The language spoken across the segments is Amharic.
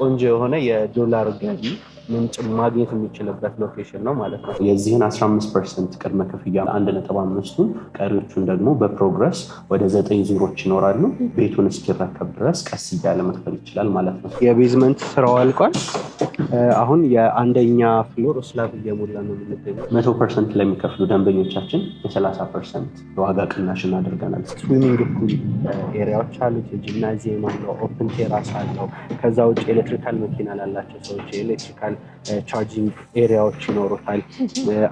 ቆንጆ የሆነ የዶላር ገቢ ምንጭ ማግኘት የሚችልበት ሎኬሽን ነው ማለት ነው። የዚህን 15% ቅድመ ክፍያ 1.5ቱን ቀሪዎቹን ደግሞ በፕሮግረስ ወደ 9 ዙሮች ይኖራሉ። ቤቱን እስኪረከብ ድረስ ቀስ እያለ መክፈል ይችላል ማለት ነው። የቤዝመንት ስራው አልቋል። አሁን የአንደኛ ፍሎር ስላብ እየሞላ ነው የምንገኘው። 100% ለሚከፍሉ ደንበኞቻችን የ30% የዋጋ ቅናሽ እናደርገናል። ስዊሚንግ ፑል ኤሪያዎች አሉት። ጂምናዚየም አለው። ኦፕን ቴራስ አለው። ከዛ ውጭ ኤሌክትሪካል መኪና ላላቸው ሰዎች ኤሌክትሪካል ቻርጂንግ ኤሪያዎች ይኖሩታል።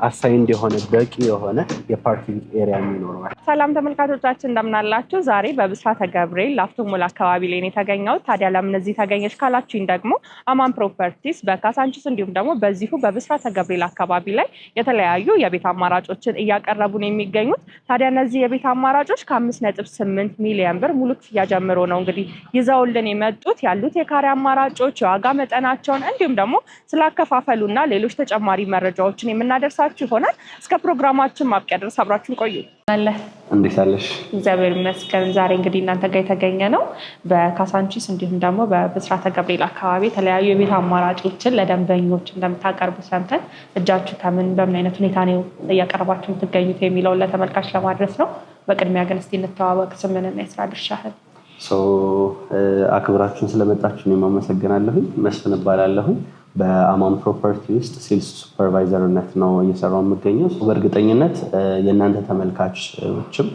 አሳይንድ የሆነ በቂ የሆነ የፓርኪንግ ኤሪያ ይኖረዋል። ሰላም ተመልካቾቻችን እንደምናላችሁ። ዛሬ በብስራተ ገብርኤል ላፍቶ ሞል አካባቢ ላይ ነው የተገኘሁት። ታዲያ ለምን እዚህ ተገኘሽ ካላችሁኝ ደግሞ አማን ፕሮፐርቲስ በካሳንቺስ እንዲሁም ደግሞ በዚሁ በብስራተ ገብርኤል አካባቢ ላይ የተለያዩ የቤት አማራጮችን እያቀረቡ ነው የሚገኙት። ታዲያ እነዚህ የቤት አማራጮች ከ5.8 ሚሊዮን ብር ሙሉ ክፍያ ጀምሮ ነው እንግዲህ ይዘውልን የመጡት። ያሉት የካሬ አማራጮች፣ የዋጋ መጠናቸውን እንዲሁም ደግሞ ስላከፋፈሉና ሌሎች ተጨማሪ መረጃዎችን የምናደርሳችሁ ይሆናል። እስከ ፕሮግራማችን ማብቂያ ድረስ አብራችሁን ቆዩ። እንዴት አለሽ? እግዚአብሔር ይመስገን። ዛሬ እንግዲህ እናንተ ጋር የተገኘ ነው በካሳንቺስ እንዲሁም ደግሞ በብስራተ ገብርኤል አካባቢ የተለያዩ የቤት አማራጮችን ለደንበኞች እንደምታቀርቡ ሰምተን እጃችሁ በምን አይነት ሁኔታ ነው እያቀረባችሁ የምትገኙት የሚለውን ለተመልካች ለማድረስ ነው። በቅድሚያ ግን እስቲ እንተዋወቅ፣ ስምንና የስራ ድርሻህን። አክብራችሁን ስለመጣችሁ እኔም አመሰግናለሁ። መስፍን እባላለሁ። በአማን ፕሮፐርቲ ውስጥ ሴልስ ሱፐርቫይዘርነት ነው እየሰራው የምገኘው። በእርግጠኝነት የእናንተ ተመልካቾችም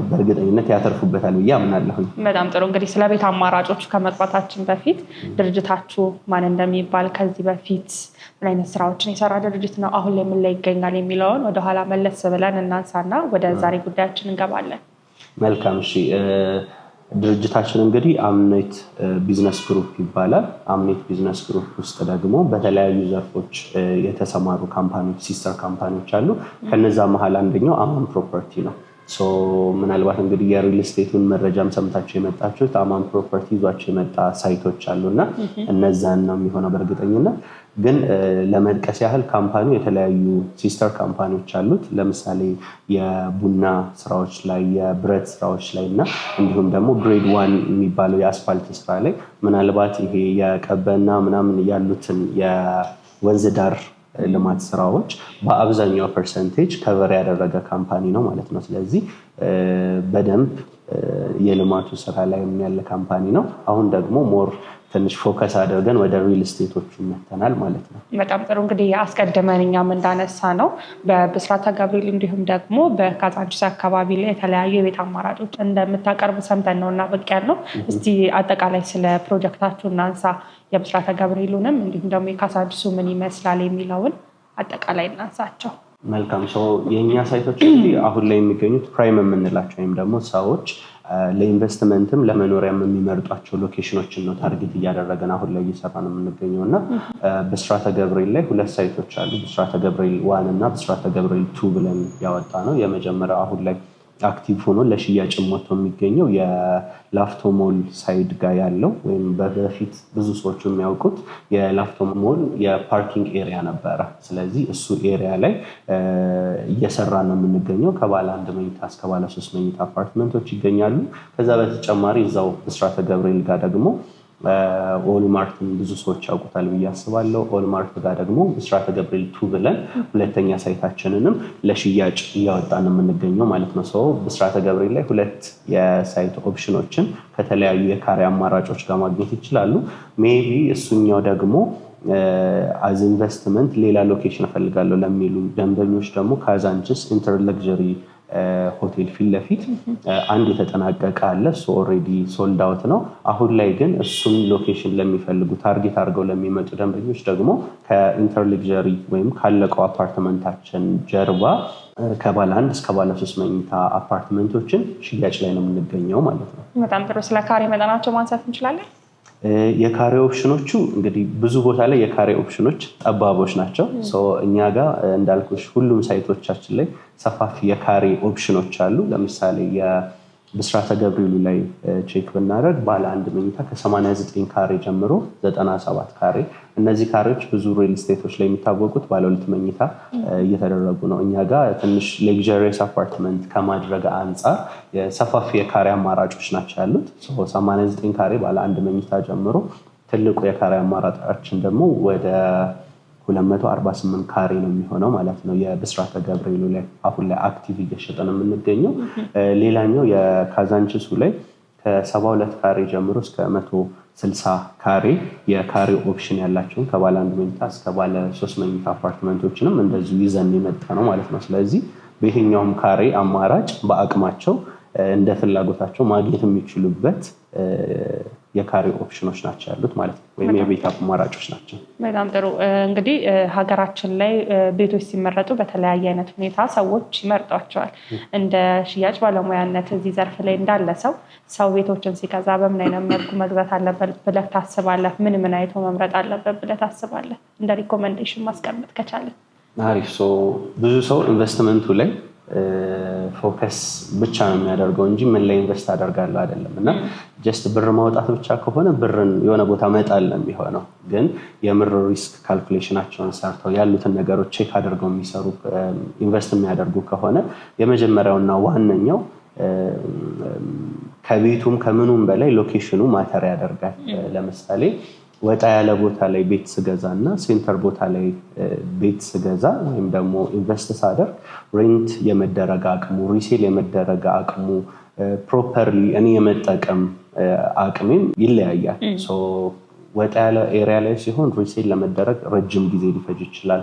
በእርግጠኝነት ያተርፉበታል ብዬ አምናለሁ። በጣም ጥሩ። እንግዲህ ስለ ቤት አማራጮች ከመግባታችን በፊት ድርጅታችሁ ማን እንደሚባል፣ ከዚህ በፊት ምን አይነት ስራዎችን የሰራ ድርጅት ነው፣ አሁን ላይ ምን ላይ ይገኛል የሚለውን ወደኋላ መለስ ብለን እናንሳና ወደ ዛሬ ጉዳያችን እንገባለን። መልካም። እሺ፣ ድርጅታችን እንግዲህ አምኔት ቢዝነስ ግሩፕ ይባላል። አምኔት ቢዝነስ ግሩፕ ውስጥ ደግሞ በተለያዩ ዘርፎች የተሰማሩ ካምፓኒዎች፣ ሲስተር ካምፓኒዎች አሉ። ከነዛ መሀል አንደኛው አማን ፕሮፐርቲ ነው። ምናልባት እንግዲህ የሪል ስቴቱን መረጃም ሰምታችሁ የመጣችሁት አማን ፕሮፐርቲ ይዟቸው የመጣ ሳይቶች አሉና እነዛን ነው የሚሆነው። በእርግጠኝነት ግን ለመጥቀስ ያህል ካምፓኒው የተለያዩ ሲስተር ካምፓኒዎች አሉት። ለምሳሌ የቡና ስራዎች ላይ፣ የብረት ስራዎች ላይ እና እንዲሁም ደግሞ ግሬድ 1 የሚባለው የአስፋልት ስራ ላይ ምናልባት ይሄ የቀበና ምናምን ያሉትን የወንዝ ዳር ልማት ስራዎች በአብዛኛው ፐርሰንቴጅ ከቨር ያደረገ ካምፓኒ ነው ማለት ነው። ስለዚህ በደንብ የልማቱ ስራ ላይ ያለ ካምፓኒ ነው። አሁን ደግሞ ሞር ትንሽ ፎከስ አድርገን ወደ ሪል ስቴቶቹ መተናል ማለት ነው። በጣም ጥሩ። እንግዲህ አስቀድመን እኛም እንዳነሳ ነው በብስራተ ገብርኤል እንዲሁም ደግሞ በካሳንቺስ አካባቢ ላይ የተለያዩ የቤት አማራጮች እንደምታቀርቡ ሰምተን ነው እና ብቅ ያልነው። እስቲ አጠቃላይ ስለ ፕሮጀክታችሁ እናንሳ። የብስራተ ገብርኤሉንም እንዲሁም ደግሞ የካሳንቺሱ ምን ይመስላል የሚለውን አጠቃላይ እናንሳቸው። መልካም። የእኛ ሳይቶች እንግዲህ አሁን ላይ የሚገኙት ፕራይም የምንላቸው ወይም ደግሞ ሰዎች ለኢንቨስትመንትም ለመኖሪያም የሚመርጧቸው ሎኬሽኖችን ነው ታርጌት እያደረገን አሁን ላይ እየሰራ ነው የምንገኘው እና ብስራተ ገብርኤል ላይ 2 ሳይቶች አሉ። ብስራተ ገብርኤል 1 እና ብስራተ ገብርኤል 2 ብለን ያወጣ ነው። የመጀመሪያው አሁን ላይ አክቲቭ ሆኖ ለሽያጭ ሞቶ የሚገኘው የላፍቶ ሞል ሳይድ ጋር ያለው ወይም በፊት ብዙ ሰዎች የሚያውቁት የላፍቶ ሞል የፓርኪንግ ኤሪያ ነበረ። ስለዚህ እሱ ኤሪያ ላይ እየሰራ ነው የምንገኘው። ከባለ 1 መኝታ እስከ ባለ 3 መኝታ አፓርትመንቶች ይገኛሉ። ከዛ በተጨማሪ እዛው ብስራተ ገብርኤል ጋር ደግሞ ኦልማርትን ብዙ ሰዎች ያውቁታል ብዬ አስባለሁ። ኦልማርት ጋር ደግሞ ብስራተ ገብርኤል 2 ብለን ሁለተኛ ሳይታችንንም ለሽያጭ እያወጣን የምንገኘው ማለት ነው። ብስራተ ገብርኤል ላይ 2 የሳይት ኦፕሽኖችን ከተለያዩ የካሬ አማራጮች ጋር ማግኘት ይችላሉ። ሜቢ እሱኛው ደግሞ አዝ ኢንቨስትመንት ሌላ ሎኬሽን እፈልጋለሁ ለሚሉ ደንበኞች ደግሞ ካዛንቺስ ኢንተር ለግዠሪ ሆቴል ፊት ለፊት አንድ የተጠናቀቀ አለ። እሱ ኦልሬዲ ሶልድ አውት ነው። አሁን ላይ ግን እሱን ሎኬሽን ለሚፈልጉ ታርጌት አድርገው ለሚመጡ ደንበኞች ደግሞ ከኢንተር ለግዠሪ ወይም ካለቀው አፓርትመንታችን ጀርባ ከባለ 1 እስከ ባለ 3 መኝታ አፓርትመንቶችን ሽያጭ ላይ ነው የምንገኘው ማለት ነው። በጣም ጥሩ። ስለ ካሬ መጠናቸው ማንሳት እንችላለን? የካሬ ኦፕሽኖቹ እንግዲህ ብዙ ቦታ ላይ የካሬ ኦፕሽኖች ጠባቦች ናቸው። እኛ ጋር እንዳልኩሽ ሁሉም ሳይቶቻችን ላይ ሰፋፊ የካሬ ኦፕሽኖች አሉ። ለምሳሌ የብስራተ ገብርኤሉ ላይ ቼክ ብናደርግ ባለ 1 መኝታ ከ89 ካሬ ጀምሮ 97 ካሬ። እነዚህ ካሬዎች ብዙ ሪል ስቴቶች ላይ የሚታወቁት ባለ 2 መኝታ እየተደረጉ ነው። እኛ ጋር ትንሽ ሌግዠሪየስ አፓርትመንት ከማድረግ አንጻር ሰፋፊ የካሬ አማራጮች ናቸው ያሉት። 89 ካሬ ባለ 1 መኝታ ጀምሮ ትልቁ የካሬ አማራጫችን ደግሞ ወደ 248 ካሬ ነው የሚሆነው ማለት ነው። የብስራተ ገብርኤሉ ላይ አሁን ላይ አክቲቭ እየሸጠን የምንገኘው። ሌላኛው የካዛንቺሱ ላይ ከ72 ካሬ ጀምሮ እስከ 160 ካሬ የካሬ ኦፕሽን ያላቸውን ከባለ 1 መኝታ እስከ ባለ 3 መኝታ አፓርትመንቶችንም እንደዚሁ ይዘን የመጣ ነው ማለት ነው። ስለዚህ በየትኛውም ካሬ አማራጭ በአቅማቸው እንደ ፍላጎታቸው ማግኘት የሚችሉበት የካሬ ኦፕሽኖች ናቸው ያሉት ማለት ነው፣ ወይም የቤት አማራጮች ናቸው። በጣም ጥሩ። እንግዲህ ሀገራችን ላይ ቤቶች ሲመረጡ በተለያየ አይነት ሁኔታ ሰዎች ይመርጧቸዋል። እንደ ሽያጭ ባለሙያነት እዚህ ዘርፍ ላይ እንዳለ ሰው ቤቶችን ሲገዛ በምን አይነት መልኩ መግዛት አለበት ብለህ ታስባለህ? ምን አይቶ መምረጥ አለበት ብለህ ታስባለህ? እንደ ሪኮመንዴሽን ማስቀመጥ ከቻለ። አሪፍ። ብዙ ሰው ኢንቨስትመንቱ ላይ ፎከስ ብቻ ነው የሚያደርገው እንጂ ምን ላይ ኢንቨስት አደርጋለሁ አይደለም። እና ጀስት ብር ማውጣት ብቻ ከሆነ ብርን የሆነ ቦታ መጣል ነው የሚሆነው። ግን የምር ሪስክ ካልኩሌሽናቸውን ሰርተው ያሉትን ነገሮች ቼክ አድርገው የሚሰሩ ኢንቨስት የሚያደርጉ ከሆነ የመጀመሪያውና ዋነኛው ከቤቱም ከምኑም በላይ ሎኬሽኑ ማተር ያደርጋል። ለምሳሌ ወጣ ያለ ቦታ ላይ ቤት ስገዛ እና ሴንተር ቦታ ላይ ቤት ስገዛ ወይም ደግሞ ኢንቨስት ሳደርግ ሬንት የመደረግ አቅሙ፣ ሪሴል የመደረግ አቅሙ፣ ፕሮፐርሊ እኔ የመጠቀም አቅሜም ይለያያል። ወጣ ያለ ኤሪያ ላይ ሲሆን ሪሴል ለመደረግ ረጅም ጊዜ ሊፈጅ ይችላል።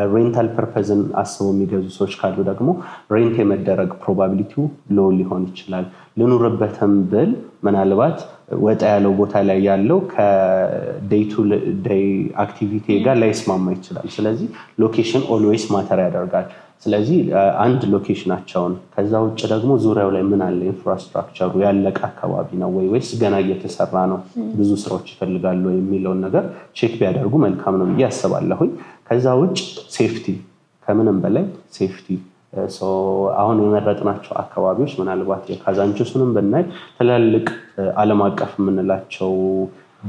ሬንታል ፐርፐዝን አስበው የሚገዙ ሰዎች ካሉ ደግሞ ሬንት የመደረግ ፕሮባቢሊቲው ሎ ሊሆን ይችላል። ልኑርበትም ብል ምናልባት ወጣ ያለው ቦታ ላይ ያለው ከዴይ ቱ ዴይ አክቲቪቲ ጋር ላይስማማ ይችላል። ስለዚህ ሎኬሽን ኦልዌይስ ማተር ያደርጋል። ስለዚህ አንድ ሎኬሽናቸውን ከዛ ውጭ ደግሞ ዙሪያው ላይ ምን አለ፣ ኢንፍራስትራክቸሩ ያለቀ አካባቢ ነው ወይስ ገና እየተሰራ ነው፣ ብዙ ስራዎች ይፈልጋሉ የሚለውን ነገር ቼክ ቢያደርጉ መልካም ነው ብዬ አስባለሁኝ። ከዛ ውጭ ሴፍቲ፣ ከምንም በላይ ሴፍቲ። አሁን የመረጥናቸው አካባቢዎች ምናልባት የካዛንቺሱንም ብናይ ትላልቅ ዓለም አቀፍ የምንላቸው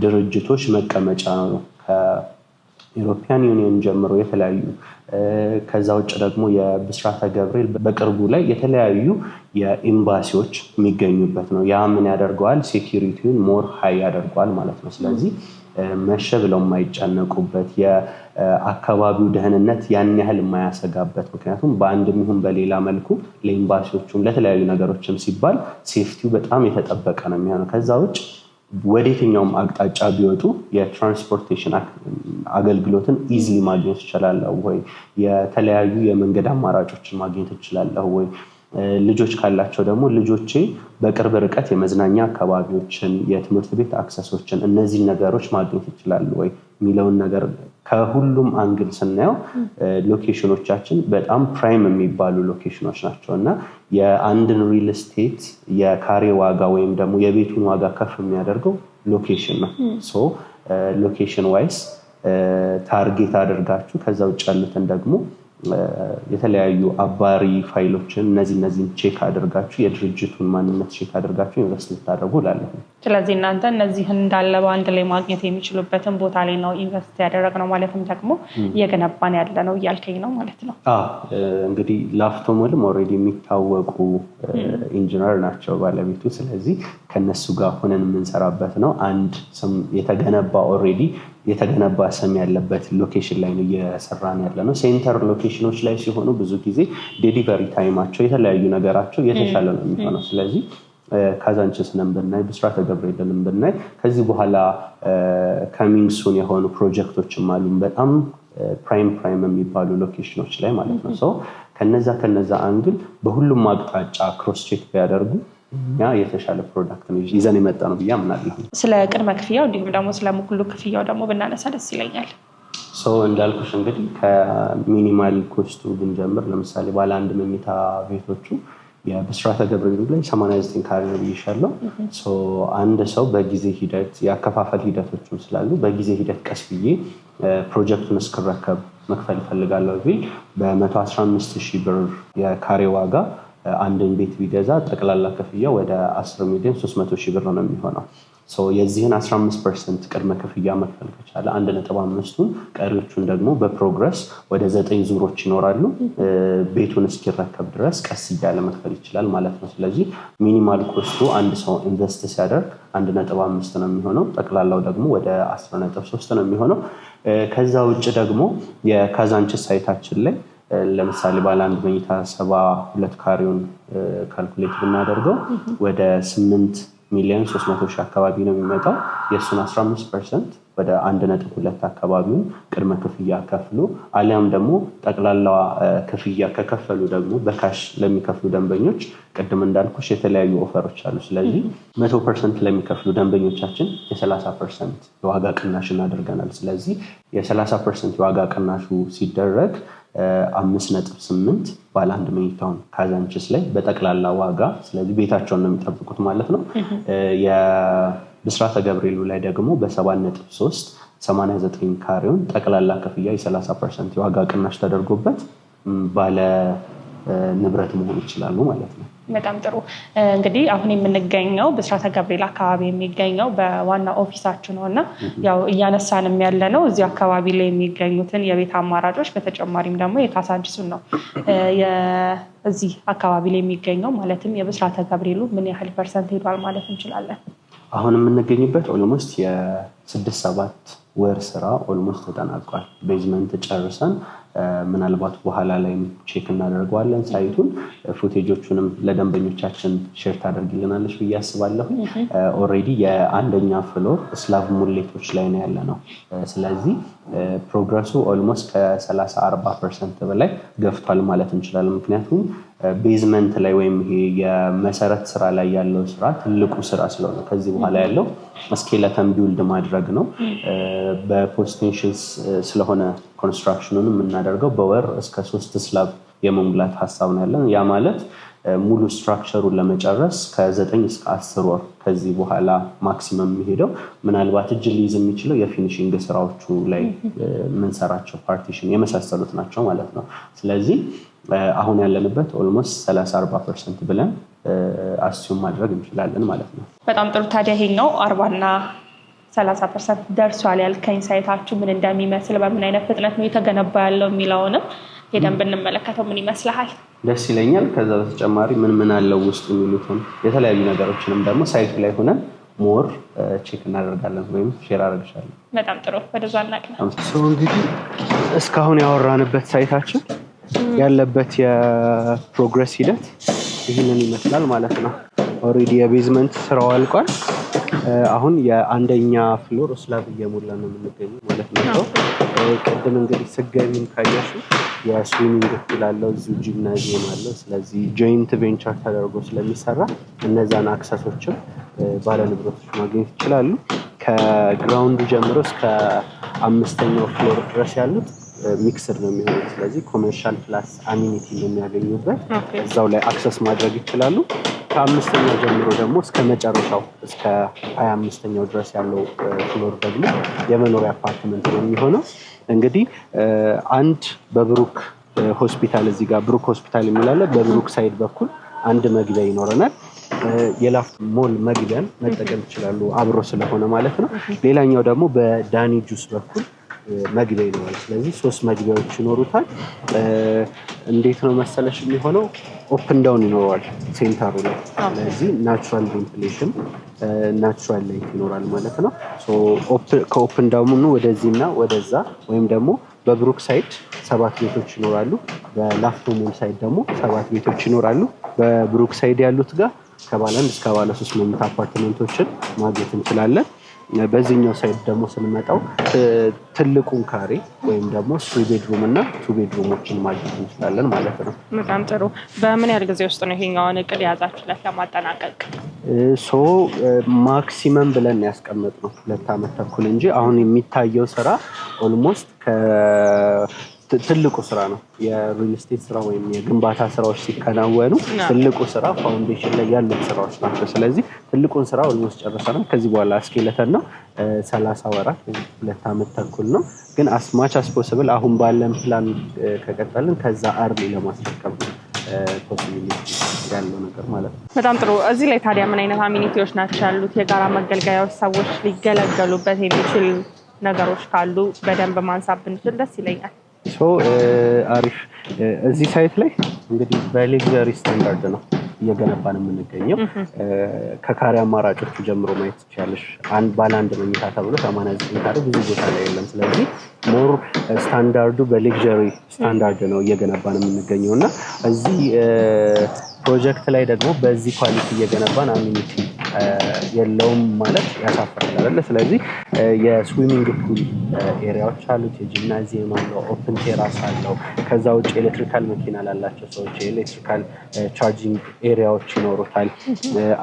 ድርጅቶች መቀመጫ ነው፣ ከኢሮፒያን ዩኒየን ጀምሮ የተለያዩ። ከዛ ውጭ ደግሞ የብስራተ ገብርኤል በቅርቡ ላይ የተለያዩ የኤምባሲዎች የሚገኙበት ነው። ያ ምን ያደርገዋል? ሴኪሪቲውን ሞር ሃይ ያደርገዋል ማለት ነው። ስለዚህ መሸ ብለው የማይጨነቁበት፣ የአካባቢው ደህንነት ያን ያህል የማያሰጋበት፣ ምክንያቱም በአንድም ይሁን በሌላ መልኩ ለኤምባሲዎቹም ለተለያዩ ነገሮችም ሲባል ሴፍቲው በጣም የተጠበቀ ነው የሚሆነው። ከዛ ውጭ ወደ የትኛውም አቅጣጫ ቢወጡ የትራንስፖርቴሽን አገልግሎትን ኢዚሊ ማግኘት ይችላለሁ ወይ? የተለያዩ የመንገድ አማራጮችን ማግኘት ይችላለሁ ወይ? ልጆች ካላቸው ደግሞ ልጆቼ በቅርብ ርቀት የመዝናኛ አካባቢዎችን፣ የትምህርት ቤት አክሰሶችን፣ እነዚህ ነገሮች ማግኘት ይችላሉ ወይ የሚለውን ነገር ከሁሉም አንግል ስናየው ሎኬሽኖቻችን በጣም ፕራይም የሚባሉ ሎኬሽኖች ናቸው እና የአንድን ሪል ስቴት የካሬ ዋጋ ወይም ደግሞ የቤቱን ዋጋ ከፍ የሚያደርገው ሎኬሽን ነው። ሎኬሽን ዋይስ ታርጌት አድርጋችሁ ከዛ ውጭ ያሉትን ደግሞ የተለያዩ አባሪ ፋይሎችን እነዚህን ቼክ አድርጋችሁ የድርጅቱን ማንነት ቼክ አድርጋችሁ ኢንቨስት ልታደርጉ እላለሁ። ስለዚህ እናንተ እነዚህን እንዳለ በአንድ ላይ ማግኘት የሚችሉበትን ቦታ ላይ ነው ኢንቨስት ያደረግነው፣ ማለትም ደግሞ እየገነባን ያለ ነው እያልከኝ ነው ማለት ነው? እንግዲህ ላፍቶ ሞልም ኦልሬዲ የሚታወቁ ኢንጂነር ናቸው ባለቤቱ። ስለዚህ ከነሱ ጋር ሆነን የምንሰራበት ነው። አንድ ስም የተገነባ ኦልሬዲ የተገነባ ስም ያለበት ሎኬሽን ላይ ነው እየሰራን ያለ ነው። ሴንተር ሎኬሽኖች ላይ ሲሆኑ ብዙ ጊዜ ዴሊቨሪ ታይማቸው የተለያዩ ነገራቸው የተሻለ ነው የሚሆነው። ስለዚህ ካዛንቺስንም ብናይ ብስራተ ገብርኤልንም ብናይ ከዚህ በኋላ ከሚንግሱን የሆኑ ፕሮጀክቶችም አሉ በጣም ፕራይም የሚባሉ ሎኬሽኖች ላይ ማለት ነው። ከነዛ አንግል በሁሉም አቅጣጫ ክሮስ ቼክ ቢያደርጉ እኛ የተሻለ ፕሮዳክት ነው ይዘን የመጣ ነው ብዬ አምናለሁ። ስለ ቅድመ ክፍያው እንዲሁም ደግሞ ስለ ሙሉ ክፍያው ደግሞ ብናነሳ ደስ ይለኛል። እንዳልኩሽ እንግዲህ ከሚኒማል ኮስቱ ብንጀምር ለምሳሌ ባለ 1 መኝታ ቤቶቹ የብስራተ ገብርኤል ላይ 89 ካሬ ነው ብዬሻለሁ። አንድ ሰው በጊዜ ሂደት ያከፋፈል ሂደቶችም ስላሉ በጊዜ ሂደት ቀስ ብዬ ፕሮጀክቱን እስክረከብ መክፈል እፈልጋለሁ ቢል በ115,000 ብር የካሬ ዋጋ አንድን ቤት ቢገዛ ጠቅላላ ክፍያ ወደ 10,300,000 ብር ነው የሚሆነው። የዚህን 15% ቅድመ ክፍያ መክፈል ከቻለ 1.5ቱን ቀሪዎቹን ደግሞ በፕሮግረስ ወደ 9 ዙሮች ይኖራሉ ቤቱን እስኪረከብ ድረስ ቀስ እያለ መክፈል ይችላል ማለት ነው። ስለዚህ ሚኒማል ኮስቱ አንድ ሰው ኢንቨስት ሲያደርግ 1.5 ነው የሚሆነው ጠቅላላው ደግሞ ወደ 10.3 ነው የሚሆነው። ከዛ ውጭ ደግሞ የካዛንቺስ ሳይታችን ላይ ለምሳሌ ባለ አንድ መኝታ 72 ካሬውን ካልኩሌት ብናደርገው ወደ 8,300,000 አካባቢ ነው የሚመጣው። የሱን 15% ወደ 1.2 አካባቢውን ቅድመ ክፍያ ከፍሎ አሊያም ደግሞ ጠቅላላ ክፍያ ከከፈሉ ደግሞ በካሽ ለሚከፍሉ ደንበኞች ቅድም እንዳልኩሽ የተለያዩ ኦፈሮች አሉ። ስለዚህ 100% ለሚከፍሉ ደንበኞቻችን የ30% የዋጋ ቅናሽ እናደርገናል። ስለዚህ የ30% የዋጋ ቅናሹ ሲደረግ 5.8 ባለ አንድ መኝታውን ካዛንቺስ ላይ በጠቅላላ ዋጋ ስለዚህ ቤታቸውን ነው የሚጠብቁት ማለት ነው። የብስራተ ገብርኤሉ ላይ ደግሞ በ7.3 89 ካሬውን ጠቅላላ ክፍያ የ30% የዋጋ ቅናሽ ተደርጎበት ባለ ንብረት መሆን ይችላሉ ማለት ነው። በጣም ጥሩ። እንግዲህ አሁን የምንገኘው ብስራተ ገብርኤል አካባቢ የሚገኘው በዋና ኦፊሳችን ነውና ያው እያነሳንም ያለ ነው እዚህ አካባቢ ላይ የሚገኙትን የቤት አማራጮች በተጨማሪም ደግሞ የካዛንቺሱን ነው። እዚህ አካባቢ ላይ የሚገኘው ማለትም የብስራተ ገብርኤሉ ምን ያህል % ሄዷል ማለት እንችላለን? አሁን የምንገኝበት ኦልሞስት የ6-7 ወር ስራ ኦልሞስት ተጠናቋል። ቤዝመንት ጨርሰን ምናልባት በኋላ ላይ ቼክ እናደርገዋለን ሳይቱን ፉቴጆቹንም ለደንበኞቻችን ሼር ታደርግልናለች ብዬ አስባለሁ። ኦልሬዲ የአንደኛ ፍሎር ስላቭ ሙሌቶች ላይ ነው ያለነው። ስለዚህ ፕሮግረሱ ኦልሞስት ከ30-40% በላይ ገፍቷል ማለት እንችላለን። ምክንያቱም ቤዝመንት ላይ ወይም ይሄ የመሰረት ስራ ላይ ያለው ስራ ትልቁ ስራ ስለሆነ ከዚህ በኋላ ያለው ስኬለተን ቢልድ ማድረግ ነው። በፖስቴንሽንስ ስለሆነ ኮንስትራክሽኑን የምናደርገው በወር እስከ 3 ስላብ የመሙላት ሀሳብ ነው ያለን። ያ ማለት ሙሉ ስትራክቸሩን ለመጨረስ ከ9 እስከ 10 ወር ከዚህ በኋላ ማክሲመም የሚሄደው ምናልባት እጅ ሊይዝ የሚችለው የፊኒሽንግ ስራዎቹ ላይ የምንሰራቸው ፓርቲሽን የመሳሰሉት ናቸው ማለት ነው። ስለዚህ አሁን ያለንበት ኦልሞስት 30-40% ብለን አስዩም ማድረግ እንችላለን ማለት ነው። በጣም ጥሩ። ታዲያ ይሄኛው 40 እና 30% ደርሷል ያልከኝ ሳይታችሁ ምን እንደሚመስል በምን አይነት ፍጥነት ነው የተገነባ ያለው የሚለውንም ሄደን ብንመለከተው ምን ይመስልሃል? ደስ ይለኛል። ከዛ በተጨማሪ ምን አለው ውስጥ የሚሉትን የተለያዩ ነገሮችንም ደግሞ ሳይቱ ላይ ሆነን ሞር ቼክ እናደርጋለን ወይም ሼር አደርግሻለሁ። በጣም ጥሩ። ወደዛ እናቅና። እንግዲህ እስካሁን ያወራንበት ሳይታችን ያለበት የፕሮግረስ ሂደት ይህንን ይመስላል ማለት ነው። ኦልሬዲ የቤዝመንት ስራው አልቋል። አሁን የአንደኛ ፍሎር ስላብ እየሞላ ነው የምንገኘው ማለት ነው። ቅድም እንግዲህ ስገቢም ካያሹ የስዊሚንግ ፑል አለው፣ እዚሁ ጂምናዚየም አለው። ስለዚህ ጆይንት ቬንቸር ተደርጎ ስለሚሰራ እነዛን አክሰሶችም ባለንብረቶች ማግኘት ይችላሉ። ከግራውንዱ ጀምሮ እስከ 5ኛው ፍሎር ድረስ ያሉት ሚክስድ ነው የሚሆኑት። ስለዚህ ኮመርሻል ፕላስ አሚኒቲ የሚያገኙበት እዛው ላይ አክሰስ ማድረግ ይችላሉ። ከ5ኛው ጀምሮ ደግሞ እስከ መጨረሻው እስከ 25ኛው ድረስ ያለው ፍሎር ደግሞ የመኖሪያ አፓርትመንት ነው የሚሆነው። እንግዲህ አንድ በብሩክ ሆስፒታል እዚህ ጋር ብሩክ ሆስፒታል የሚላለ በብሩክ ሳይድ በኩል አንድ መግቢያ ይኖረናል። የላፍቶ ሞል መግቢያን መጠቀም ይችላሉ አብሮ ስለሆነ ማለት ነው። ሌላኛው ደግሞ በዳኒ ጁስ በኩል መግቢያ ይኖራል። ስለዚህ 3 መግቢያዎች ይኖሩታል። እንዴት ነው መሰለሽ የሚሆነው ኦፕን ዳውን ይኖረዋል ሴንተሩ ላይ። ስለዚህ ናቹራል ቬንቲሌሽን ናቹራል ላይት ይኖራል ማለት ነው። ከኦፕን ዳውኑ ወደዚህና ወደዛ ወይም ደግሞ በብሩክ ሳይድ 7 ቤቶች ይኖራሉ። በላፍቶ ሞል ሳይድ ደግሞ 7 ቤቶች ይኖራሉ። በብሩክ ሳይድ ያሉት ጋር ከባለ 1 እስከ ባለ 3 መኝታ አፓርትመንቶችን ማግኘት እንችላለን። በዚህኛው ሳይድ ደግሞ ስንመጣው ትልቁን ካሬ ወይም ደግሞ 3 ቤድሩም እና 2 ቤድሩሞችን ማግኘት እንችላለን ማለት ነው። በጣም ጥሩ። በምን ያህል ጊዜ ውስጥ ነው ይሄኛውን እቅድ ያዛችሁለት ለማጠናቀቅ? ማክሲመም ብለን ያስቀመጥነው 2 ዓመት ተኩል እንጂ አሁን የሚታየው ስራ ኦልሞስት ትልቁ ስራ ነው። የሪል ስቴት ስራ ወይም የግንባታ ስራዎች ሲከናወኑ ትልቁ ስራ ፋውንዴሽን ላይ ያሉት ስራዎች ናቸው። ስለዚህ ትልቁን ስራ ኦልሞስት ጨርሰናል። ከዚህ በኋላ ስኬለተን ነው 30 ወራት 2 ዓመት ተኩል ነው። ግን አስማች አስፖስብል አሁን ባለን ፕላን ከቀጠልን ከዛ አርሊ ለማስረከብ ፖሲቢሊቲ ያለው ነገር ማለት ነው። በጣም ጥሩ። እዚህ ላይ ታዲያ ምን አይነት አሚኒቲዎች ናቸው ያሉት? የጋራ መገልገያዎች ሰዎች ሊገለገሉበት የሚችል ነገሮች ካሉ በደንብ ማንሳት ብንችል ደስ ይለኛል። አሪፍ። እዚህ ሳይት ላይ እንግዲህ በሌክዠሪ ስታንዳርድ ነው እየገነባን የምንገኘው። ከካሬ አማራጮቹ ጀምሮ ማየት ትችላለሽ። ባለ አንድ መኝታ ተብሎ 89 ካሬ ብዙ ቦታ ላይ የለም። ስለዚህ ሞር ስታንዳርዱ በሌክዠሪ ስታንዳርድ ነው እየገነባን የምንገኘው እና እዚህ ፕሮጀክት ላይ ደግሞ በዚህ ኳሊቲ እየገነባን አሚኒቲ የለውም ማለት ያሳፍራል አይደለ? ስለዚህ የስዊሚንግ ፑል ኤሪያዎች አሉት፣ የጂምናዚየም አለው፣ ኦፕን ቴራስ አለው። ከዛ ውጭ ኤሌክትሪካል መኪና ላላቸው ሰዎች የኤሌክትሪካል ቻርጂንግ ኤሪያዎች ይኖሩታል።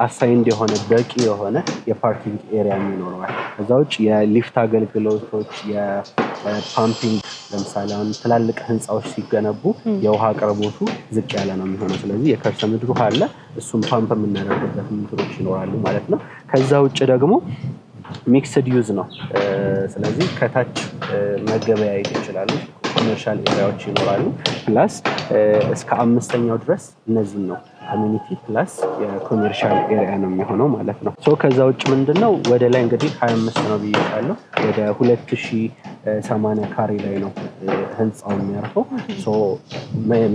አሳይንድ የሆነ በቂ የሆነ የፓርኪንግ ኤሪያ ይኖረዋል። ከዛ ውጭ የሊፍት አገልግሎቶች፣ የፓምፒንግ ለምሳሌ አሁን ትላልቅ ህንፃዎች ሲገነቡ የውሃ አቅርቦቱ ዝቅ ያለ ነው የሚሆነው። ስለዚህ የከርሰ ምድር ውሃ አለ፣ እሱም ፓምፕ የምናደርግበት ምንትሮች ይኖራሉ ማለት ነው። ከዛ ውጭ ደግሞ ሚክስድ ዩዝ ነው። ስለዚህ ከታች መገበያየት ይችላሉ። ኮመርሻል ኤሪያዎች ይኖራሉ። ፕላስ እስከ 5ኛው ድረስ እነዚህ ነው ኮሚኒቲ ፕላስ የኮመርሻል ኤሪያ ነው የሚሆነው ማለት ነው። ከዛ ውጭ ምንድነው ወደ ላይ እንግዲህ 25 ነው ብያለሁ። ወደ 2080 ካሬ ላይ ነው ህንፃው የሚያርፈው።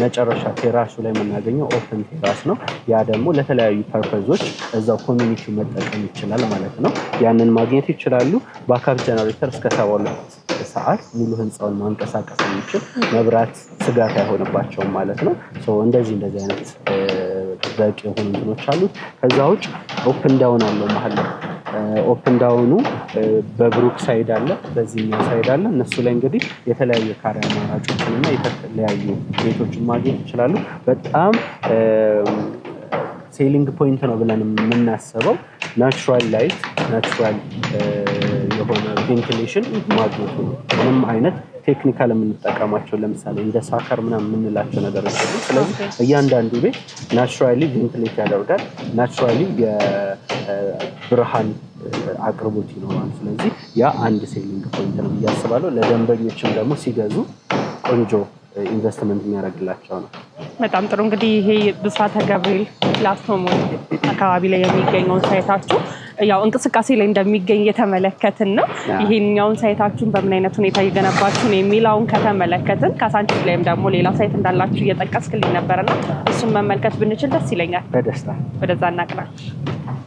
መጨረሻ ቴራሱ ላይ የምናገኘው ኦፕን ቴራስ ነው። ያ ደግሞ ለተለያዩ ፐርፐዞች እዛው ኮሚኒቲው መጠቀም ይችላል ማለት ነው። ያንን ማግኘት ይችላሉ። ባካፕ ጀነሬተር እስከ 72 ሰዓት ሙሉ ህንፃውን ማንቀሳቀስ የሚችል መብራት ስጋት አይሆንባቸውም ማለት ነው። እንደዚህ አይነት በቂ የሆኑ እንትኖች አሉት። ከዛ ውጭ ኦፕን ዳውን አለው መሀል ላይ። ኦፕን ዳውኑ በብሩክ ሳይድ አለ፣ በዚህኛው ሳይድ አለ። እነሱ ላይ እንግዲህ የተለያዩ ካሬ አማራጮችን እና የተለያዩ ቤቶችን ማግኘት ይችላሉ። በጣም ሴሊንግ ፖይንት ነው ብለን የምናስበው ናቹራል ላይት፣ ናቹራል የሆነ ቬንቲሌሽን ማግኘቱ ነው። ምንም አይነት ቴክኒካል የምንጠቀማቸው ለምሳሌ እንደ ሳከር ምናምን የምንላቸው ነገሮች አሉ። ስለዚህ እያንዳንዱ ቤት ናቹራሊ ቬንቲሌት ያደርጋል፣ ናቹራሊ የብርሃን አቅርቦት ይኖራል። ስለዚህ ያ አንድ ሴሊንግ ፖይንት ነው ብዬ አስባለሁ። ለደንበኞችም ደግሞ ሲገዙ ቆንጆ ኢንቨስትመንት የሚያደርግላቸው ነው። በጣም ጥሩ። እንግዲህ ይሄ ብስራተ ገብርኤል ላፍቶ ሞል አካባቢ ላይ የሚገኘውን ሳይታችሁ ያው እንቅስቃሴ ላይ እንደሚገኝ የተመለከትን ነው። ይሄኛውን ሳይታችሁን በምን አይነት ሁኔታ እየገነባችሁ ነው የሚለውን ከተመለከትን ካሳንቺስ ላይም ደግሞ ሌላ ሳይት እንዳላችሁ እየጠቀስክልኝ ነበርና እሱን መመልከት ብንችል ደስ ይለኛል። በደስታ ወደዛ እናቅና።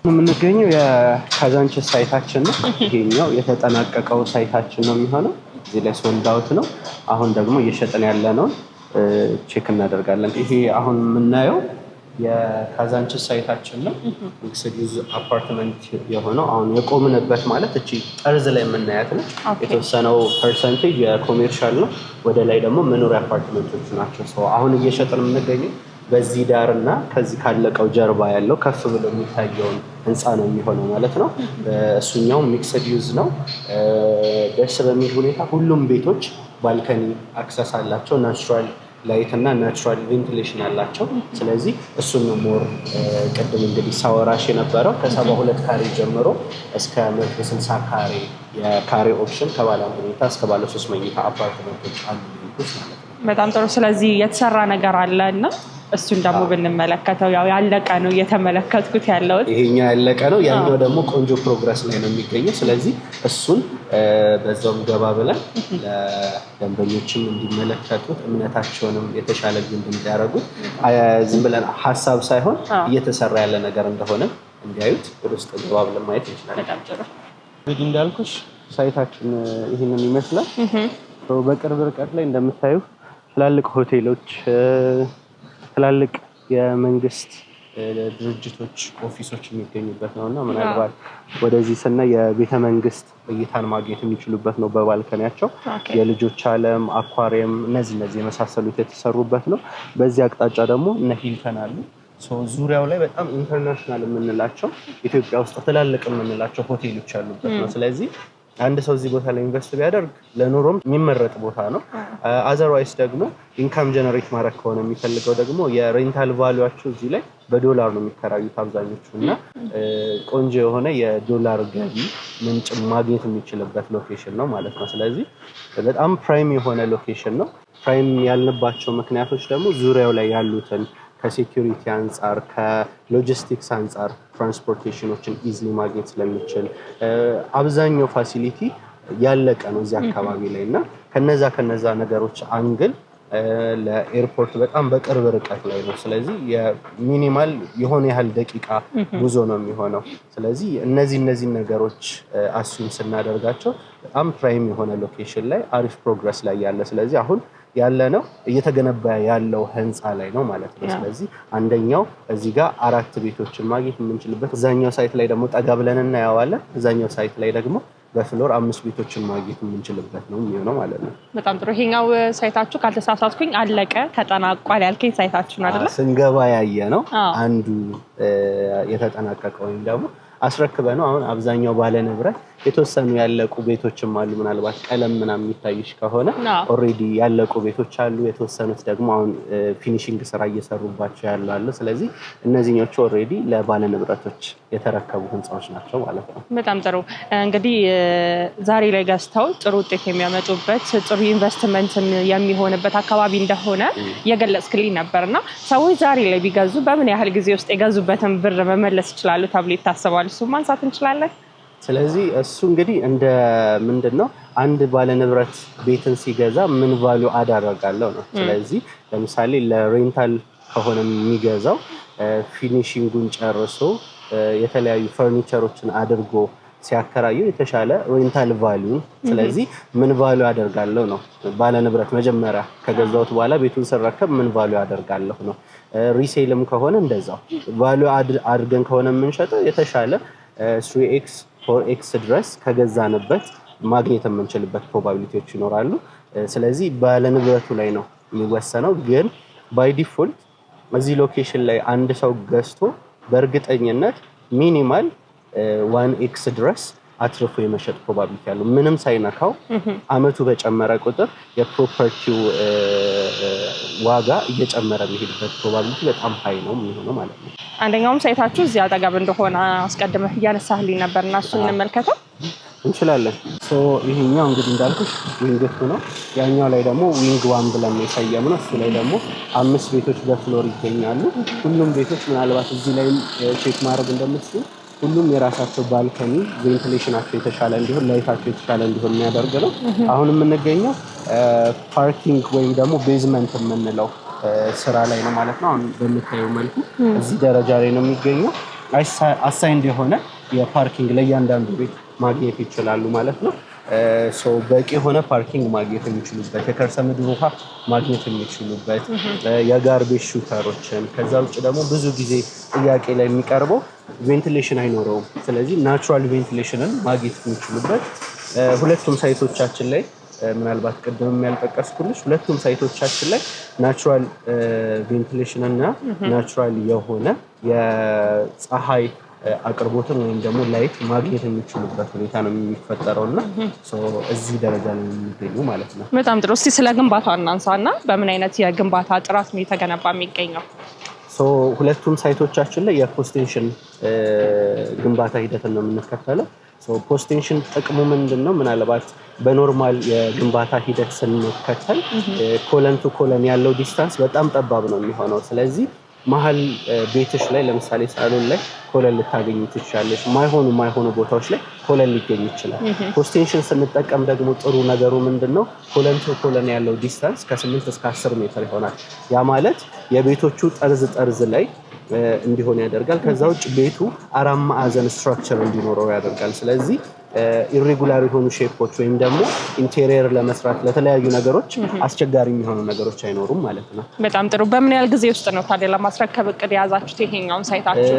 የምንገኘው የካዛንቺስ ሳይታችን ነው። ይሄኛው የተጠናቀቀው ሳይታችን ነው የሚሆነው። እዚህ ላይ ሶልድ አውት ነው። አሁን ደግሞ እየሸጥን ያለነውን ቼክ እናደርጋለን። ይሄ አሁን የምናየው የካዛንቺስ ሳይታችን ነው። ሚክስድ ዩዝ አፓርትመንት የሆነው አሁን የቆምንበት ማለት እቺ ጠርዝ ላይ የምናያት ነው። የተወሰነው ፐርሰንቴጅ የኮሜርሻል ነው። ወደ ላይ ደግሞ መኖሪያ አፓርትመንቶች ናቸው። አሁን እየሸጥን የምንገኘው በዚህ ዳር እና ከዚህ ካለቀው ጀርባ ያለው ከፍ ብሎ የሚታየውን ህንፃ ነው የሚሆነው ማለት ነው። እሱኛው ሚክስድ ዩዝ ነው። ደስ በሚል ሁኔታ ሁሉም ቤቶች ባልከኒ አክሰስ አላቸው። ናቹራል ላይት እና ናቹራል ቬንቲሌሽን አላቸው። ስለዚህ እሱን ሞር ቅድም እንግዲህ ሳወራሽ የነበረው ከ72 ካሬ ጀምሮ እስከ 160 ካሬ የካሬ ኦፕሽን ከባለ አንድ መኝታ እስከ ባለ 3 መኝታ አፓርትመንቶች አሉ ማለት ነው። በጣም ጥሩ። ስለዚህ የተሰራ ነገር አለ እና እሱን ደግሞ ብንመለከተው ያው ያለቀ ነው እየተመለከትኩት ያለው። ይሄኛው ያለቀ ነው፣ ያኛው ደግሞ ቆንጆ ፕሮግረስ ላይ ነው የሚገኘው። ስለዚህ እሱን በዛውም ገባ ብለን ለደንበኞችም እንዲመለከቱት እምነታቸውንም የተሻለ ግንብ እንዲያደርጉት ዝም ብለን ሀሳብ ሳይሆን እየተሰራ ያለ ነገር እንደሆነ እንዲያዩት ወደ ውስጥ ገባ ብለን ማየት እንችላለን። እንግዲህ እንዳልኩሽ ሳይታችን ይህንን ይመስላል። በቅርብ ርቀት ላይ እንደምታዩ ትላልቅ ሆቴሎች፣ ትላልቅ የመንግስት ድርጅቶች ኦፊሶች የሚገኙበት ነው እና ምናልባት ወደዚህ ስናይ የቤተ መንግስት እይታን ማግኘት የሚችሉበት ነው። በባልከኒያቸው የልጆች ዓለም፣ አኳሪየም እነዚህ የመሳሰሉት የተሰሩበት ነው። በዚህ አቅጣጫ ደግሞ እነ ሂልተን አሉ። ዙሪያው ላይ በጣም ኢንተርናሽናል የምንላቸው ኢትዮጵያ ውስጥ ትላልቅ የምንላቸው ሆቴሎች ያሉበት ነው። ስለዚህ አንድ ሰው እዚህ ቦታ ላይ ኢንቨስት ቢያደርግ ለኑሮም የሚመረጥ ቦታ ነው። አዘርዋይስ ደግሞ ኢንካም ጀነሬት ማድረግ ከሆነ የሚፈልገው ደግሞ የሬንታል ቫሉያቸው እዚህ ላይ በዶላር ነው የሚከራዩት አብዛኞቹ እና ቆንጆ የሆነ የዶላር ገቢ ምንጭ ማግኘት የሚችልበት ሎኬሽን ነው ማለት ነው። ስለዚህ በጣም ፕራይም የሆነ ሎኬሽን ነው። ፕራይም ያልንባቸው ምክንያቶች ደግሞ ዙሪያው ላይ ያሉትን ከሴኩሪቲ አንፃር ከሎጂስቲክስ አንፃር ትራንስፖርቴሽኖችን ኢዝሊ ማግኘት ስለሚችል አብዛኛው ፋሲሊቲ ያለቀ ነው እዚህ አካባቢ ላይ እና ከነዛ ነገሮች አንግል ለኤርፖርት በጣም በቅርብ ርቀት ላይ ነው። ስለዚህ የሚኒማል የሆነ ያህል ደቂቃ ጉዞ ነው የሚሆነው። ስለዚህ እነዚህ ነገሮች አሱም ስናደርጋቸው በጣም ፕራይም የሆነ ሎኬሽን ላይ አሪፍ ፕሮግረስ ላይ ያለ ስለዚህ አሁን ያለ ነው እየተገነባ ያለው ህንፃ ላይ ነው ማለት ነው። ስለዚህ አንደኛው እዚህ ጋር 4 ቤቶችን ማግኘት የምንችልበት እዛኛው ሳይት ላይ ደግሞ ጠጋ ብለን እናያዋለን። እዛኛው ሳይት ላይ ደግሞ በፍሎር 5 ቤቶችን ማግኘት የምንችልበት ነው የሚሆነው ማለት ነው። በጣም ጥሩ። ይሄኛው ሳይታችሁ ካልተሳሳትኩኝ አለቀ ተጠናቋል ያልከኝ ሳይታችሁ ነው አይደል? ስንገባ ያየ ነው አንዱ የተጠናቀቀው ወይም ደግሞ አስረክበ ነው። አሁን አብዛኛው ባለ ንብረት የተወሰኑ ያለቁ ቤቶችም አሉ። ምናልባት ቀለም ምናምን የሚታይሽ ከሆነ ኦሬዲ ያለቁ ቤቶች አሉ። የተወሰኑት ደግሞ አሁን ፊኒሺንግ ስራ እየሰሩባቸው ያሉ አሉ። ስለዚህ እነዚህኞቹ ኦሬዲ ለባለ ንብረቶች የተረከቡ ህንፃዎች ናቸው ማለት ነው። በጣም ጥሩ። እንግዲህ ዛሬ ላይ ገዝተው ጥሩ ውጤት የሚያመጡበት ጥሩ ኢንቨስትመንት የሚሆንበት አካባቢ እንደሆነ የገለጽክልኝ ነበርና ሰዎች ዛሬ ላይ ቢገዙ በምን ያህል ጊዜ ውስጥ የገዙበትን ብር መመለስ ይችላሉ ተብሎ ይታሰባል? እሱ ማንሳት እንችላለን? ስለዚህ እሱ እንግዲህ እንደ ምንድነው አንድ ባለ ንብረት ቤትን ሲገዛ ምን ቫልዩ አደረጋለው ነው። ስለዚህ ለምሳሌ ለሬንታል ከሆነ የሚገዛው ፊኒሺንጉን ጨርሶ የተለያዩ ፈርኒቸሮችን አድርጎ ሲያከራዩ የተሻለ ሬንታል ቫልዩ ስለዚህ ምን ቫልዩ አደርጋለሁ ነው። ባለ ንብረት መጀመሪያ ከገዛውት በኋላ ቤቱን ሲረከብ ምን ቫልዩ አደርጋለሁ ነው። ሪሴልም ከሆነ እንደዛው ቫልዩ አድርገን ከሆነ የምንሸጠው የተሻለ 3x 4x ድረስ ከገዛንበት ማግኘት የምንችልበት ፕሮባቢሊቲዎች ይኖራሉ። ስለዚህ ባለ ንብረቱ ላይ ነው የሚወሰነው። ግን ባይ ዲፎልት እዚህ ሎኬሽን ላይ አንድ ሰው ገዝቶ በእርግጠኝነት ሚኒማል 1x ድረስ አትርፎ የመሸጥ ፕሮባቢሊቲ ያለው ምንም ሳይነካው አመቱ በጨመረ ቁጥር የፕሮፐርቲው ዋጋ እየጨመረ የሚሄድበት ፕሮባቢሊቲ በጣም ሃይ ነው የሚሆነው ማለት ነው። አንደኛውም ሳይታችሁ እዚህ አጠገብ እንደሆነ አስቀድመህ እያነሳህልኝ ነበርና እሱን እንመልከተው እንችላለን። ይሄኛው እንግዲህ እንዳልኩሽ ዊንግ 2 ነው። ያኛው ላይ ደግሞ ዊንግ 1 ብለን የሰየምነው እሱ ላይ ደግሞ 5 ቤቶች በፍሎር ይገኛሉ። ሁሉም ቤቶች ምናልባት እዚህ ላይ ቼክ ማድረግ እንደምትችሉ ሁሉም የራሳቸው ባልከኒ ቬንቲሌሽናቸው የተሻለ እንዲሆን ላይታቸው የተሻለ እንዲሆን የሚያደርግ ነው። አሁን የምንገኘው ፓርኪንግ ወይም ደግሞ ቤዝመንት የምንለው ስራ ላይ ነው ማለት ነው። አሁን በምታየው መልኩ እዚህ ደረጃ ላይ ነው የሚገኘው። አሳይንድ የሆነ የፓርኪንግ ለእያንዳንዱ ቤት ማግኘት ይችላሉ ማለት ነው። በቂ የሆነ ፓርኪንግ ማግኘት የሚችሉበት የከርሰ ምድር ውሃ ማግኘት የሚችሉበት የጋርቤጅ ሹተሮችን ከዛ ውጭ ደግሞ ብዙ ጊዜ ጥያቄ ላይ የሚቀርበው ቬንቲሌሽን አይኖረውም። ስለዚህ ናቹራል ቬንቲሌሽንን ማግኘት የሚችሉበት ሁለቱም ሳይቶቻችን ላይ ምናልባት ቅድም ያልጠቀስኩልሽ ሁለቱም ሳይቶቻችን ላይ ናቹራል ቬንቲሌሽን እና ናቹራል የሆነ የፀሐይ አቅርቦትን ወይም ደግሞ ላይት ማግኘት የሚችሉበት ሁኔታ ነው የሚፈጠረውና እዚህ ደረጃ ላይ የሚገኙ ማለት ነው። በጣም ጥሩ። እስቲ ስለ ግንባታው እናንሳና በምን አይነት የግንባታ ጥራት ነው የተገነባ የሚገኘው? ሁለቱም ሳይቶቻችን ላይ የፖስቴንሽን ግንባታ ሂደትን ነው የምንከተለው። ፖስቴንሽን ጥቅሙ ምንድነው? ምናልባት በኖርማል የግንባታ ሂደት ስንከተል ኮለን ቱ ኮለን ያለው ዲስታንስ በጣም ጠባብ ነው የሚሆነው። ስለዚህ መሀል ቤትሽ ላይ ለምሳሌ ሳሎን ላይ ኮለን ልታገኙ ትችላለሽ። ማይሆኑ ቦታዎች ላይ ኮለን ሊገኝ ይችላል። ፖስቴንሽን ስንጠቀም ደግሞ ጥሩ ነገሩ ምንድነው? ኮለን ቱ ኮለን ያለው ዲስታንስ ከ8 እስከ 10 ሜትር ይሆናል። ያ ማለት የቤቶቹ ጠርዝ ላይ እንዲሆን ያደርጋል። ከዛ ውጭ ቤቱ 4 ማዕዘን ስትራክቸር እንዲኖረው ያደርጋል። ስለዚህ ኢሬጉላር የሆኑ ሼፖች ወይም ደግሞ ኢንቴሪየር ለመስራት ለተለያዩ ነገሮች አስቸጋሪ የሚሆኑ ነገሮች አይኖሩም ማለት ነው። በጣም ጥሩ። በምን ያህል ጊዜ ውስጥ ነው ታዲያ ለማስረከብ እቅድ የያዛችሁት ይሄኛውን ሳይታችሁ?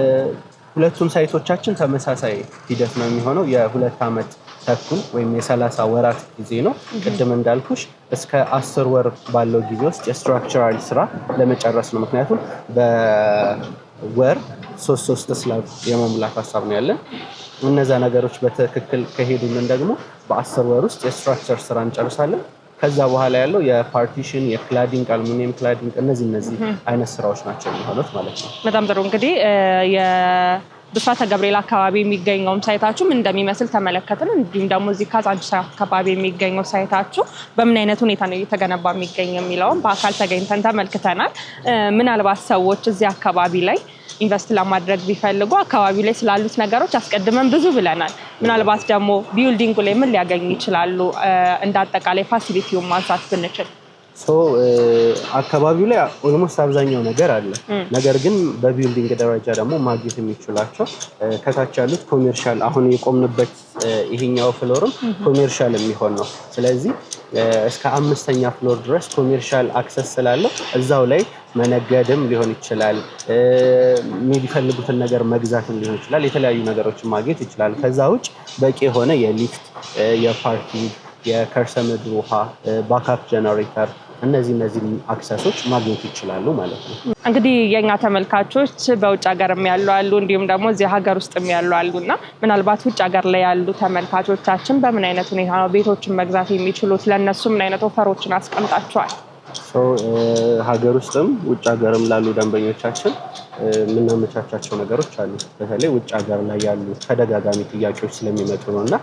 ሁለቱም ሳይቶቻችን ተመሳሳይ ሂደት ነው የሚሆነው። የ2 ዓመት ተኩል ወይም የ30 ወራት ጊዜ ነው። ቅድም እንዳልኩሽ እስከ 10 ወር ባለው ጊዜ ውስጥ የስትራክቸራል ስራ ለመጨረስ ነው። ምክንያቱም በወር 3 ስላብ የመሙላት ሀሳብ ነው ያለን። እነዛ ነገሮች በትክክል ከሄዱልን ደግሞ በ10 ወር ውስጥ የስትራክቸር ስራ እንጨርሳለን። ከዛ በኋላ ያለው የፓርቲሽን፣ የክላዲንግ፣ አልሙኒየም ክላዲንግ እነዚህ አይነት ስራዎች ናቸው የሚሆኑት ማለት ነው። በጣም ጥሩ። እንግዲህ ብስራተ ገብርኤል አካባቢ የሚገኘው ሳይታችሁ ምን እንደሚመስል ተመለከትን። እንዲሁም ደግሞ እዚህ ካዛንቺስ አካባቢ የሚገኘው ሳይታችሁ በምን አይነት ሁኔታ ነው እየተገነባ የሚገኘው የሚለውን በአካል ተገኝተን ተመልክተናል። ምናልባት ሰዎች እዚህ አካባቢ ላይ ኢንቨስት ለማድረግ ቢፈልጉ አካባቢው ላይ ስላሉት ነገሮች አስቀድመን ብዙ ብለናል። ምናልባት ደግሞ ቢልዲንጉ ላይ ምን ሊያገኙ ይችላሉ እንደ አጠቃላይ ፋሲሊቲውን ማንሳት ብንችል? አካባቢው ላይ ኦልሞስት አብዛኛው ነገር አለ። ነገር ግን በቢልዲንግ ደረጃ ደግሞ ማግኘት የሚችላቸው ከታች ያሉት ኮሜርሻል አሁን የቆምንበት ይሄኛው ፍሎርም ኮሜርሻል የሚሆን ነው። ስለዚህ እስከ 5ኛ ፍሎር ድረስ ኮሜርሻል አክሰስ ስላለው እዛው ላይ መነገድም ሊሆን ይችላል፣ የሚፈልጉትን ነገር መግዛትም ሊሆን ይችላል፣ የተለያዩ ነገሮችን ማግኘት ይችላል። ከዛ ውጭ በቂ የሆነ የሊፍት፣ የፓርኪንግ፣ የከርሰ ምድር ውሃ፣ ባክአፕ ጀነሬተር እነዚህ አክሰሶች ማግኘት ይችላሉ ማለት ነው። እንግዲህ የኛ ተመልካቾች በውጭ ሀገርም ያሉ አሉ፣ እንዲሁም ደግሞ እዚህ ሀገር ውስጥም ያሉ አሉና ምናልባት ውጭ ሀገር ላይ ያሉ ተመልካቾቻችን በምን አይነት ሁኔታ ነው ቤቶችን መግዛት የሚችሉት? ለነሱ ምን አይነት ኦፈሮችን አስቀምጣቸዋል? ሀገር ውስጥም ውጭ ሀገርም ላሉ ደንበኞቻችን የምናመቻቻቸው ነገሮች አሉ። በተለይ ውጭ ሀገር ላይ ያሉ ተደጋጋሚ ጥያቄዎች ስለሚመጡ ነውና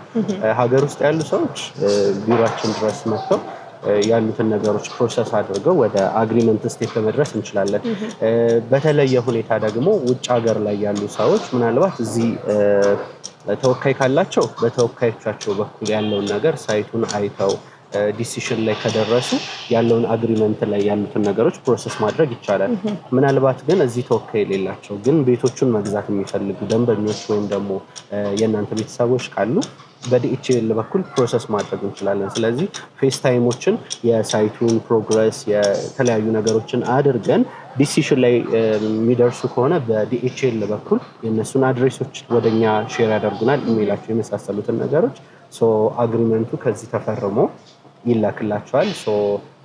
ሀገር ውስጥ ያሉ ሰዎች ቢሮአችን ድረስ መጥተው ያሉትን ነገሮች ፕሮሰስ አድርገው ወደ አግሪመንት ስቴፕ ለመድረስ እንችላለን። በተለየ ሁኔታ ደግሞ ውጭ ሀገር ላይ ያሉ ሰዎች ምናልባት እዚህ ተወካይ ካላቸው በተወካዮቻቸው በኩል ያለውን ነገር ሳይቱን አይተው ዲሲሽን ላይ ከደረሱ ያለውን አግሪመንት ላይ ያሉትን ነገሮች ፕሮሰስ ማድረግ ይቻላል። ምናልባት ግን እዚህ ተወካይ የሌላቸው ግን ቤቶቹን መግዛት የሚፈልጉ ደንበኞች ወይም ደግሞ የእናንተ ቤተሰቦች ካሉ በዲኤችኤል በኩል ፕሮሰስ ማድረግ እንችላለን። ስለዚህ ፌስ ታይሞችን የሳይቱን ፕሮግረስ የተለያዩ ነገሮችን አድርገን ዲሲሽን ላይ የሚደርሱ ከሆነ በዲኤችኤል በኩል የእነሱን አድሬሶች ወደኛ ሼር ያደርጉናል፣ ኢሜይላቸው የመሳሰሉትን ነገሮች አግሪመንቱ ከዚህ ተፈርሞ ይላክላቸዋል።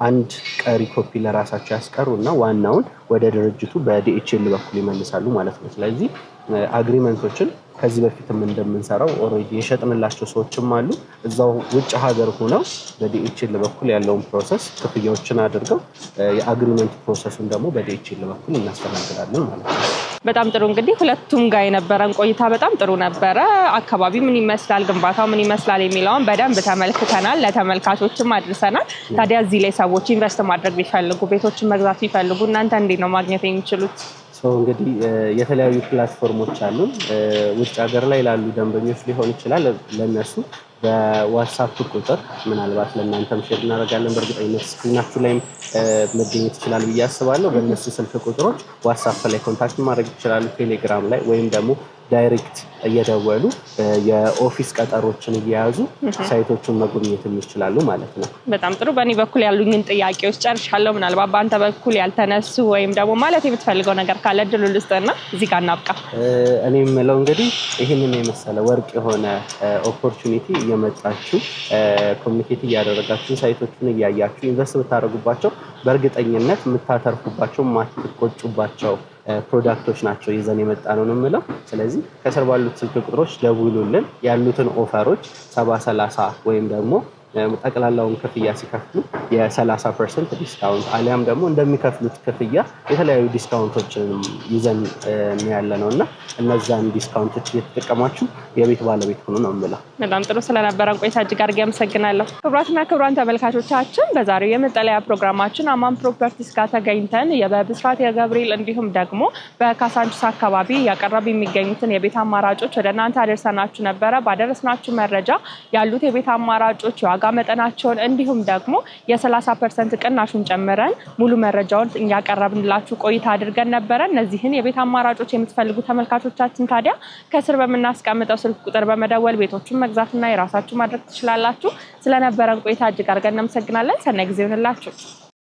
አንድ ቀሪ ኮፒ ለራሳቸው ያስቀሩና ዋናውን ወደ ድርጅቱ በዲኤችኤል በኩል ይመልሳሉ ማለት ነው። ስለዚህ አግሪመንቶችን ከዚህ በፊትም እንደምንሰራው ኦልሬዲ የሸጥንላቸው ሰዎችም አሉ። እዛው ውጭ ሀገር ሆነው በዲኤችኤል በኩል ያለውን ፕሮሰስ ክፍያዎችን አድርገው የአግሪመንት ፕሮሰሱን ደግሞ በዲኤችኤል በኩል እናስተናግዳለን ማለት ነው። በጣም ጥሩ። እንግዲህ ሁለቱም ጋር የነበረን ቆይታ በጣም ጥሩ ነበረ። አካባቢ ምን ይመስላል፣ ግንባታው ምን ይመስላል የሚለውን በደንብ ተመልክተናል፣ ለተመልካቾችም አድርሰናል። ታዲያ እዚህ ላይ ሰዎች ኢንቨስት ማድረግ ቢፈልጉ፣ ቤቶችን መግዛት ቢፈልጉ እናንተ እንዴት ነው ማግኘት የሚችሉት? እንግዲህ የተለያዩ ፕላትፎርሞች አሉ። ውጭ ሀገር ላይ ላሉ ደንበኞች ሊሆን ይችላል። ለነሱ በዋትስአፕ ቁጥር ምናልባት ለእናንተም ሼር እናደርጋለን። በእርግጠኝነት ስክሪናችሁ ላይም መገኘት ይችላል ብዬ አስባለሁ። በእነሱ ስልክ ቁጥሮች ዋትስአፕ ላይ ኮንታክት ማድረግ ይችላሉ፣ ቴሌግራም ላይ ወይም ደግሞ ዳይሬክት እየደወሉ የኦፊስ ቀጠሮችን እየያዙ ሳይቶቹን መጎብኘት ይችላሉ ማለት ነው። በጣም ጥሩ። በእኔ በኩል ያሉኝን ጥያቄዎች ጨርሻለሁ። ምናልባት በአንተ በኩል ያልተነሱ ወይም ደግሞ ማለት የምትፈልገው ነገር ካለ እድሉ ልስጥና እዚህ ጋር እናብቃ። እኔ የምለው እንግዲህ ይህንን የመሰለ ወርቅ የሆነ ኦፖርቹኒቲ እየመጣችሁ ኮሚኒኬት እያደረጋችሁ ሳይቶቹን እያያችሁ ኢንቨስት ብታደርጉባቸው በእርግጠኝነት የምታተርፉባቸው የማትቆጩባቸው ፕሮዳክቶች ናቸው ይዘን የመጣ ነው የምለው። ስለዚህ ከስር ባሉት ስልክ ቁጥሮች ደውሉልን። ያሉትን ኦፈሮች 70/30 ወይም ደግሞ ጠቅላላውን ክፍያ ሲከፍሉ የ30% ዲስካውንት አሊያም ደግሞ እንደሚከፍሉት ክፍያ የተለያዩ ዲስካውንቶችን ይዘን ያለ ነውና እነዛን ዲስካውንቶች እየተጠቀማችሁ የቤት ባለቤት ሆኑ ነው የምለው። በጣም ጥሩ። ስለነበረን ቆይታ እጅግ አድርጌ አመሰግናለሁ። ክቡራትና ክቡራን ተመልካቾቻችን በዛሬው የመጠለያ ፕሮግራማችን አማን ፕሮፐርቲስ ጋር ተገኝተን በብስራተ ገብርኤል እንዲሁም ደግሞ በካዛንቺስ አካባቢ ያቀረቡ የሚገኙትን የቤት አማራጮች ወደ እናንተ አደረሰናችሁ ነበረ። ባደረስናችሁ መረጃ ያሉት የቤት አማራጮች ዋጋ መጠናቸውን እንዲሁም ደግሞ የ30% ቅናሹን ጨምረን ሙሉ መረጃውን ያቀረብንላችሁ ቆይታ አድርገን ነበረ። እነዚህን የቤት አማራጮች የምትፈልጉ ተመልካቾቻችን ታዲያ ከስር በመናስቀምጠው ስልክ ቁጥር በመደወል ቤቶችን መግዛትና የራሳችሁ ማድረግ ትችላላችሁ። ስለነበረን ቆይታ እጅግ አድርገን እናመሰግናለን። ሰናይ ጊዜ ይሁንላችሁ።